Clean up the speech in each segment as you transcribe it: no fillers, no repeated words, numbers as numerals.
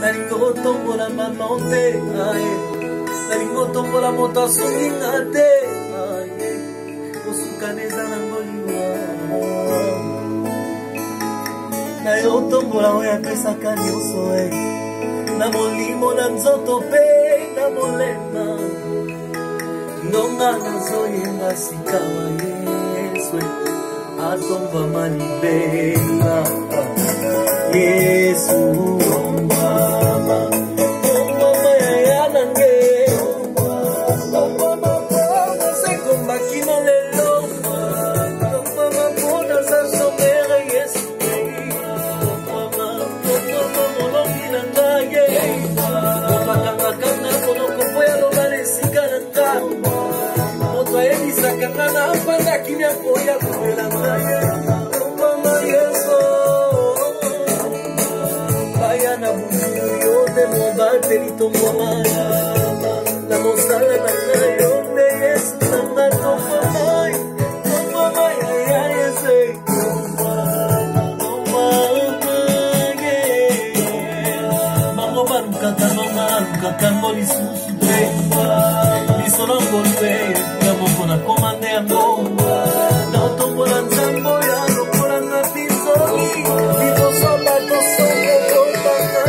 nalingo tombola mamonte aye nalingo tombola moto asunginga te aye kosukana eza na ngoliwa na yo tombola oyo apesaka nyonso na molimo na nzoto mpe na molema ndonga nazoyenga sika wa Yesu atombama libela Yesu ombama ombama yaya nange ombama pona sekombaki na lelo ombama pona sa somere Yesu ombama molongi na ngai ombakangakanga monoko mpo ya loba na esika na ngai moto ayebisaka nga na afandaki miako ya komela ngai ombama Yesu baya na butu yo te mobateli tomboma na mosala na ngai yo te Yesu nanga tomboma yaya Yesu bango balukaka nonga alukaka ngo lisusu te biso nango te ya moko na komande yango na otombola nzambo ya lokola na biso liboso bato songo tobanga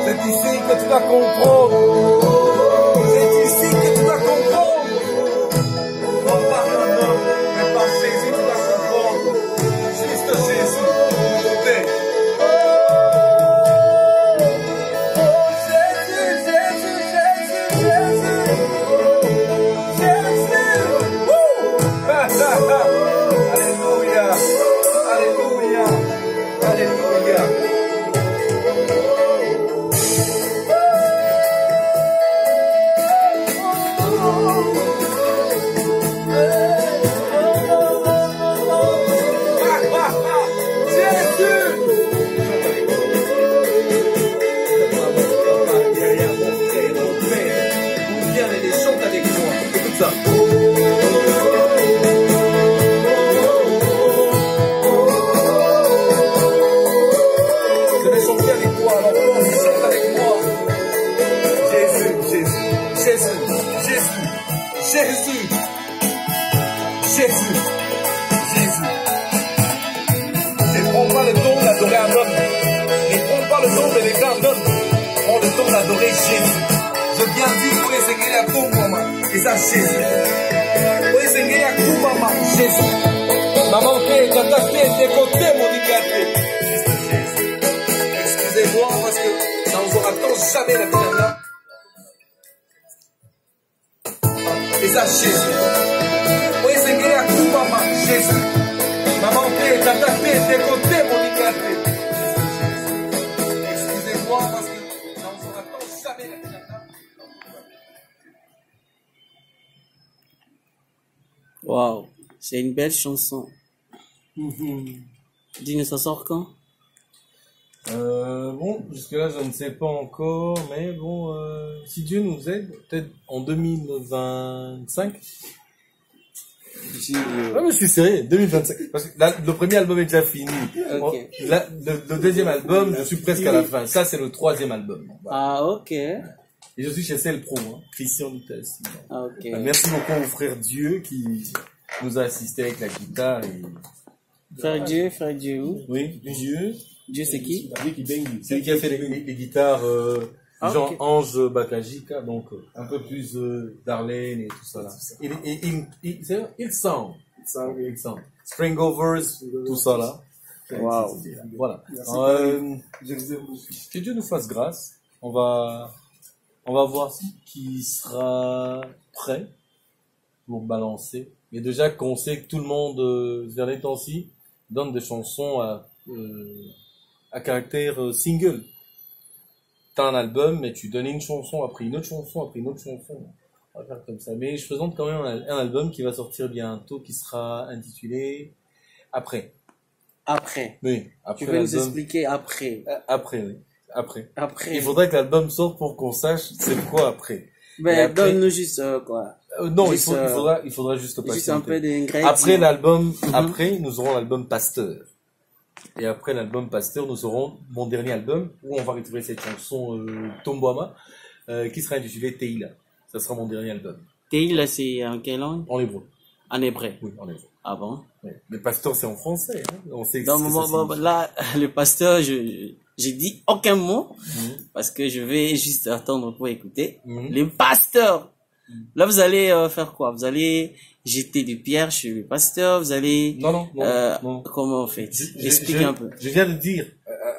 c'est ici que tu vas comprendre c'est ici que tu vas comprendre non par un homme mais par Jésus tu vas comprendre juste Jésus Excusez-moi parce que ça vous attend jamais la finale. Et ça Jésus. Oui, c'est que à tout maman Jésus. Maman t'es catapé, t'es côté mon nicate. Excusez-moi parce que ça vous attend jamais la finale. Waouh, c'est une belle chanson. Dis-nous, ça sort quand? Bon, jusque-là, je ne sais pas encore, mais bon, si Dieu nous aide, peut-être en 2025. Ah, mais je suis sérieux, 2025. Parce que le premier album est déjà fini. Okay. Le deuxième album, je suis presque à la fin. Ça, c'est le troisième album. Voilà. Ah, ok. Et je suis chez Cell Pro, hein, Christian Lutas. Ah, ok. Merci beaucoup au frère Dieu qui nous a assisté avec la guitare. Et... Frère Dieu où? Oui, Dieu. Dieu c'est qui? C'est lui qui a fait les guitares, genre okay. Ange Bakajika, donc un peu plus Darlene et tout ça là. Il sound. Springovers, tout ça là. Wow. Voilà. Que Dieu nous fasse grâce. On va voir qui sera prêt pour balancer. Mais déjà qu'on sait que tout le monde, ces derniers temps-ci, donne des chansons à caractère single. T'as un album, mais tu donnes une chanson, après une autre chanson, après une autre chanson. On va faire comme ça. Mais je présente quand même un album qui va sortir bientôt, qui sera intitulé Après. Après. Oui. Après tu veux nous expliquer après. Après, oui. Après. Après. Il faudrait que l'album sorte pour qu'on sache c'est quoi après. Ben, donne-nous juste quoi. Non, juste, il faudra juste passer. Juste un peu d'ingrédients. Après l'album, après, nous aurons l'album Pasteur. Et après l'album Pasteur, nous aurons mon dernier album où on va retrouver cette chanson Tomboama qui sera intitulée Teila. Ça sera mon dernier album. Teila, c'est en quelle langue? En hébreu. En hébreu. Oui, en hébreu. Ah bon? Oui. Mais Pasteur, c'est en français. Hein. On sait Non, là, le pasteur, j'ai dit aucun mot parce que je vais juste attendre pour écouter. Le pasteur. Là, vous allez faire quoi? Vous allez jeter des pierres chez le pasteur? Vous allez... Non. Comment on fait? Explique un peu. Je viens de dire,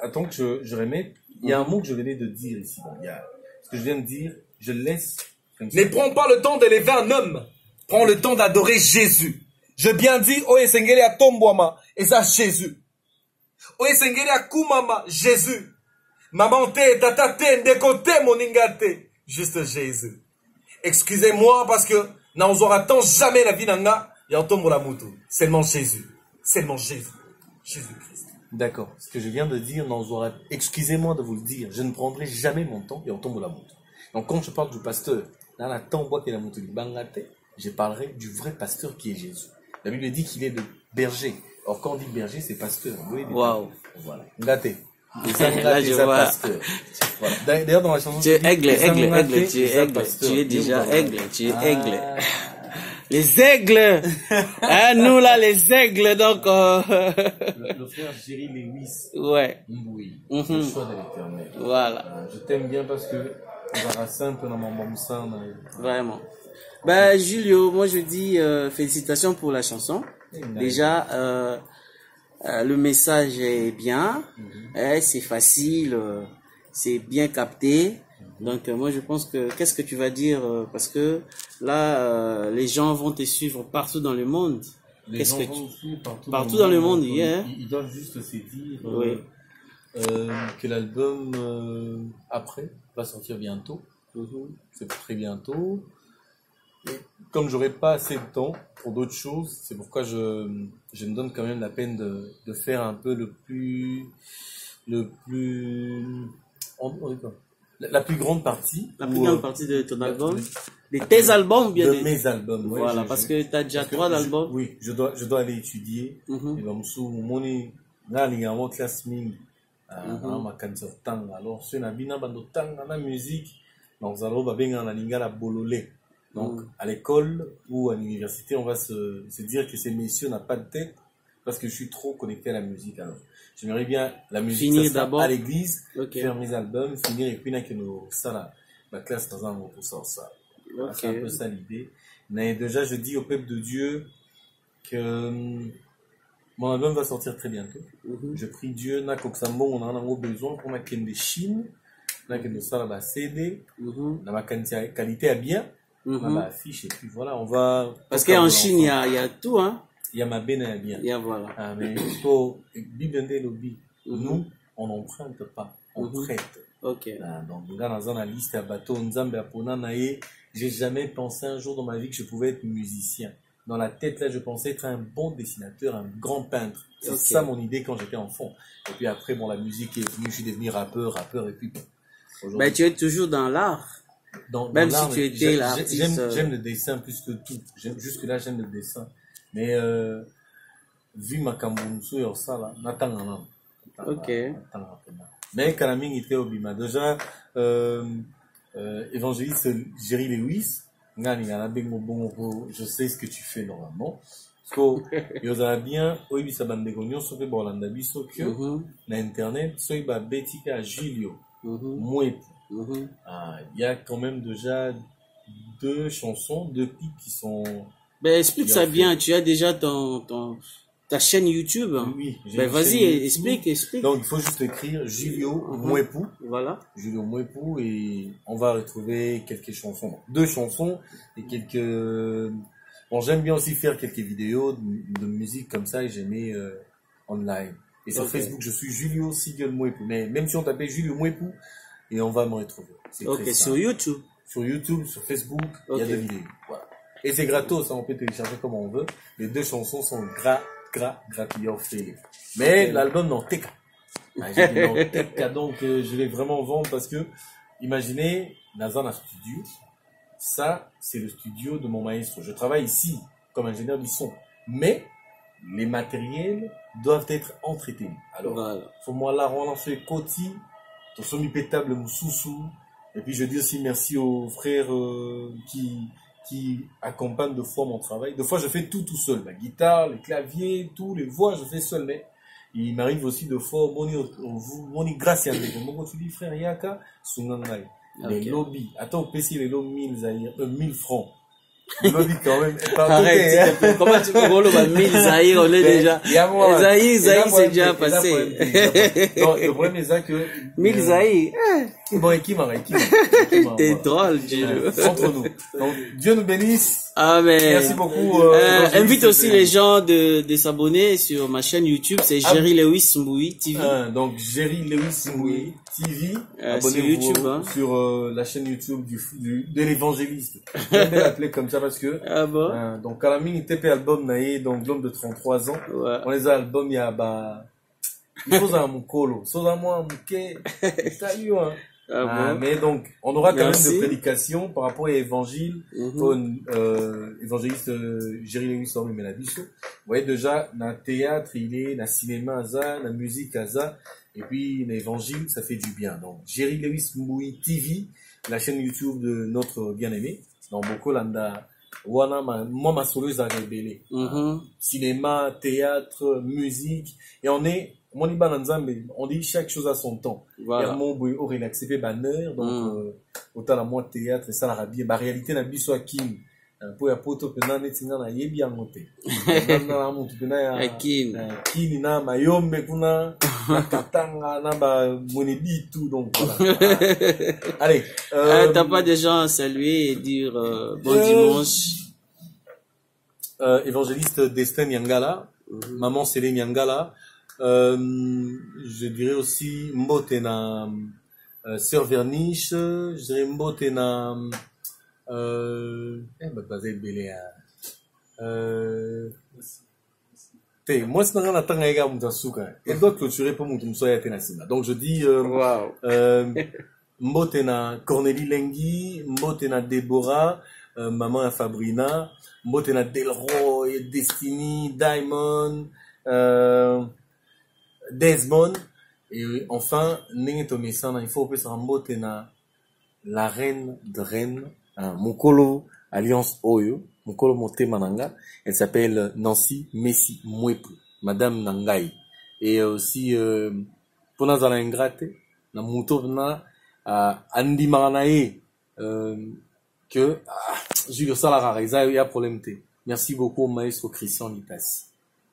attends que je remette, il y a un mot que je venais de dire ici. Bon, il y a, ce que je viens de dire, je laisse... Ne prends pas le temps d'élever un homme. Prends le temps d'adorer Jésus. Je bien dis, Oye Sengeli à Tombouama, et ça Jésus. Oye Sengeli à Koumama, Jésus. Maman te, tata te, ndekote, moningate. Juste Jésus. Excusez-moi parce que nous n'aura jamais la vie d'Anga, et en tombe la moutou. Seulement Jésus. Seulement Jésus. Jésus-Christ. D'accord. Ce que je viens de dire, excusez-moi de vous le dire, je ne prendrai jamais mon temps et on tombe la moutou. Donc quand je parle du pasteur, dans la tombe qui est la moutou du Bangate, je parlerai du vrai pasteur qui est Jésus. La Bible dit qu'il est le berger. Or, quand on dit berger, c'est pasteur. Waouh. Voilà. Ngate. Là, je vois. Voilà. D'ailleurs, dans la chanson. Tu es aigle, tu es aigle. Tu es déjà aigle, tu es aigle. Les aigles! Hein, nous là, les aigles, donc... Le frère Jerry Lewis. Ouais. Oui. Le choix de l'éternel. Voilà. Je t'aime bien parce que on va simple dans mon bon sang. Vraiment. Ben, Julio, moi je dis félicitations pour la chanson. Déjà, le message est bien, c'est facile, c'est bien capté. Donc moi je pense que qu'est-ce que tu vas dire parce que là les gens vont te suivre partout dans le monde. Qu'est-ce que tu partout dans le monde, ils doivent juste se dire que l'album après va sortir bientôt. C'est très bientôt. Et comme j'aurai pas assez de temps pour d'autres choses, c'est pourquoi je me donne quand même la peine de faire un peu la plus grande partie. La plus grande partie de ton album. De tes albums ou bien de mes albums, ouais, voilà, parce que tu as déjà 3 albums. Oui, je dois aller étudier. Et ben, moni, là, il y a un classe ming. Ma cancer tang. Alors, c'est une bina bando tang, la musique. Donc, ça va bien en lingala bololé. Donc, à l'école ou à l'université, on va se dire que ces messieurs n'ont pas de tête parce que je suis trop connecté à la musique. Alors, j'aimerais bien la musique finir d'abord à l'église, faire mes albums, finir et puis là que nous ça la classe dans un mot pour ça. C'est un peu ça l'idée. Mais déjà, je dis au peuple de Dieu que mon album va sortir très bientôt. Je prie Dieu, n'a qu'Oxambo, on en a besoin pour ma des Chine, n'a que nous ça la CD, la qualité est bien. Ma affiche et puis voilà, on va... Parce qu'en Chine, il y a tout, hein. Il y a ma benne bien. Il y a voilà. Mais il faut... Nous, on n'emprunte pas, on prête. Ok. Donc, dans la liste à bateau, j'ai jamais pensé un jour dans ma vie que je pouvais être musicien. Dans la tête, là, je pensais être un bon dessinateur, un grand peintre. C'est ça mon idée quand j'étais enfant. Et puis après, bon, la musique est venue, je suis devenu rappeur, et puis... Ben, tu es toujours dans l'art. Même si tu étais l'artiste. J'aime le dessin plus que tout. Jusque-là, j'aime le dessin. Mais vu ma Kambunsu et ça, là, n'attends. Ok. Mais Kalaming était au Bima. Déjà, évangéliste Jerry Lewis, je sais ce que tu fais normalement. Parce que, il y a bien, oui, ça bande de gagnon, sauf que Bolanda Biso, que, na Internet, soit il va Betika Julio, Mouepou. Il y a quand même déjà 2 chansons, 2 clips qui sont... Ben, explique ça bien, tu as déjà ta chaîne YouTube. Oui. Ben, vas-y, explique. Donc, il faut juste écrire Julio Mouepou. Voilà. Julio Mouepou et on va retrouver quelques chansons. 2 chansons et quelques... Bon, j'aime bien aussi faire quelques vidéos de musique comme ça et j'aimais en live. Et sur Facebook, je suis Julio Sigel Mouepou. Mais même si on tapait Julio Mouepou, et on va me retrouver. Ok, sur YouTube. Sur YouTube, sur Facebook, il y a des vidéos. Voilà. Et c'est gratos, on peut télécharger comme on veut. Les 2 chansons sont gratuites. Mais l'album non Teka. J'ai dit non Teka, donc je vais vraiment vendre parce que, imaginez, dans un studio, ça, c'est le studio de mon maestro. Je travaille ici comme ingénieur du son. Mais, les matériels doivent être entretenus. Alors, Voilà. faut moi là, on en fait côté, ton semi pétable moussoussou. Et puis je dis aussi merci aux frères qui accompagnent de fois mon travail. De fois je fais tout seul, la guitare, les claviers, tout, les voix, je fais seul. Mais il m'arrive aussi de fois, moni grâce à lui. Mon tu dis frère Yaka, sunangai. Les lobbies, attends, PC les lobbies 1000 francs. Le lobby quand même. Arrête, s'il te plaît. Comment tu peux rouler 1000 Zahir, on est déjà. Zahir, c'est déjà passé. Donc, le problème est ça que. 1000 Zahir. Bon, qui m'a T'es drôle, Dieu. Entre nous. Donc, Dieu nous bénisse. Amen. Merci beaucoup. Invite aussi les gens de s'abonner sur ma chaîne YouTube, c'est Jerry Lewis Mboui TV. Donc, Jerry Lewis Mboui TV. Sur YouTube, hein. Sur la chaîne YouTube de l'évangéliste. Je vais l'appeler comme ça parce que. Ah bon? Donc, Kalamine TP album naïe, donc l'homme de 33 ans. Ouais. On les a albums, il y a, il faut un mukolo. Soit à moi, un mouké. Ça y est, hein. Ah bon? Mais donc, on aura quand Merci. même de prédications par rapport à l'évangile. Évangéliste Jerry Lewis Menabiso. Vous voyez déjà, dans le théâtre, il est, dans le cinéma, dans la musique, et puis l'évangile, ça fait du bien. Donc, Jerry Lewis Mboui TV, la chaîne YouTube de notre bien-aimé. Donc, beaucoup landa, wana moi ma soloise a révélé. Cinéma, théâtre, musique, et on dit chaque chose à son temps. Voilà. Mon boy aurait accepté banner, donc autant la moi théâtre et ça la rabie. Bah réalité na biso akin. Pour ya poto pena netinga na yebi ya moté. Na mutu pena ya Akin. Kini na mayombe kuna na katanga na ba monebi tout donc voilà. Allez, t'as pas des gens à saluer et dire bon dimanche. Évangéliste Destin Nyangala, maman Célé Nyangala. Je dirais aussi Mbotena Sœur Verniche, je dirais Mbotena moi c'est dans la tanga ega mutasuka et donc clôturer pour mutu msoya tenasina. Donc je dis Mbotena Cornélie Lengi, Mbotena Déborah, maman Fabrina, Mbotena Delroy, Destiny, Diamond, Desmond, et enfin, Nengetomesana, il faut que ça rembote la reine de reine, Mukolo Alliance Oyo, Mukolo Mote Mananga, elle s'appelle Nancy Messi Mwepu, Madame Nangai. Et aussi, pour nous aller ingrate, na Moutovna, Andi Maranae, que, Julio Salara, il y a problème. Merci beaucoup au maestro Christian Litas.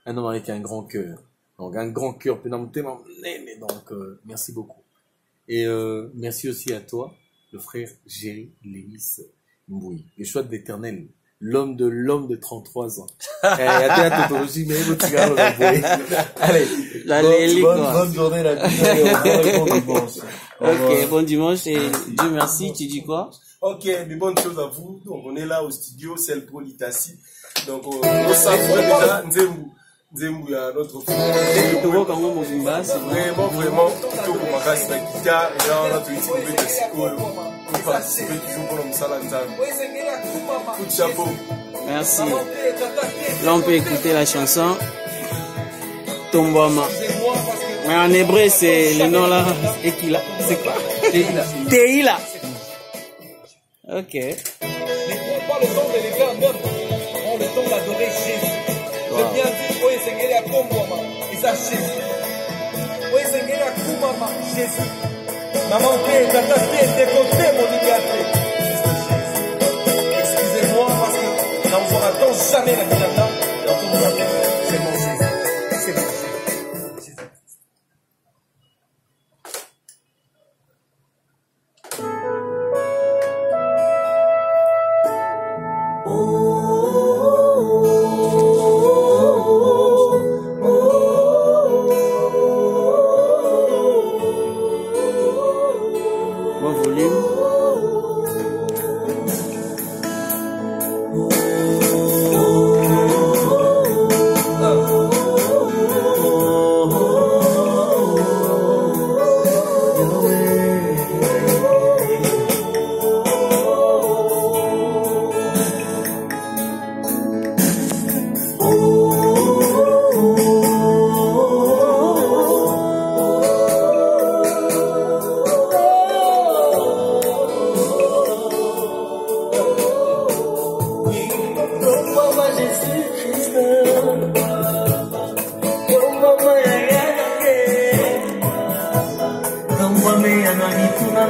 Un homme avec un grand cœur. Donc, un grand cœur, donc, merci beaucoup. Et merci aussi à toi, le frère Jerry Lewis Mboui, le choix de l'éternel, l'homme de 33 ans. Allez, bonne journée, la vie. Ok, bon dimanche et Dieu merci, tu dis quoi? Ok, de bonnes choses à vous. Donc, on est là au studio, c'est le Politassi. Donc, on s'affronte déjà Nzembu ya notre vraiment tout pour ma casse la guitare et là on a tout utilisé de Sikoyo pour participer toujours pour le Msala Nzambe. Coup de chapeau. Merci. Là on peut écouter la chanson Tombama. Mais en hébreu c'est le nom là Ekila. C'est quoi? Teila. Ok. Ne prends pas le temps de lever un homme, prends le temps d'adorer Jésus. Je viens dire, oye sengeli akombwama, eza Jésus. Oye sengeli akumama, Jésus. Maman te, tata te, décoté mon liberté. Excusez-moi parce que dans on n'attend jamais la vie dans tout le monde, c'est mon Jésus. C'est mon Jésus.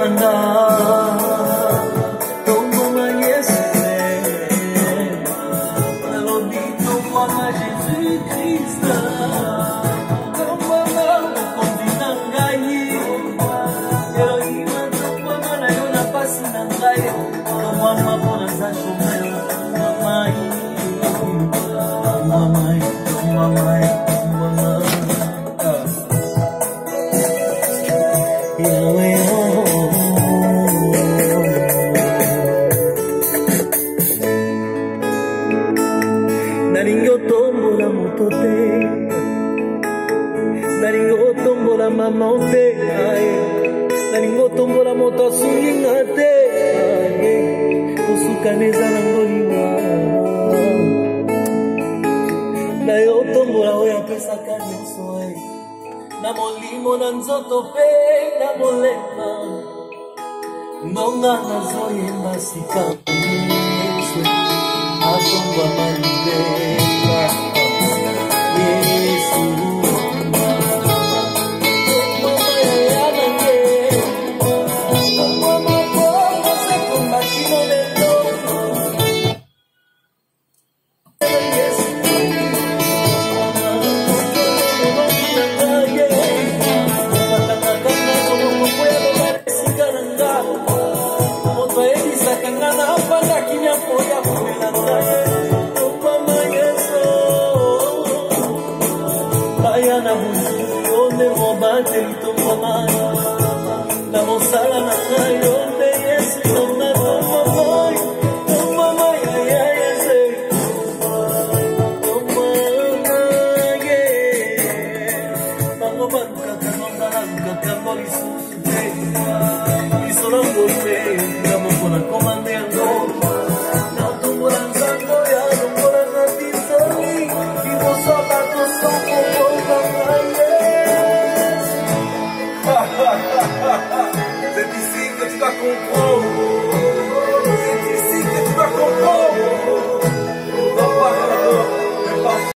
nanga tomboma Yesu nalobi tomboma Jésus Christ tomboma mokonzi na ngai Elohim tomboma na yo na pasi na ngai tomboma mpona za chomel tombomai tombomai tombomai nalingi otombola moto te nalingi otombola mama te nalingi otombola moto asunginga te kosukana eza nango liwa na yo otombola oyo apesaka nyonso na molimo na nzoto mpe na molema nonga nazoyemba sika Yesu atombama libeka Yesu tombama yaya nange tombama bongo sekombakino lelo Yesu na mosala na yo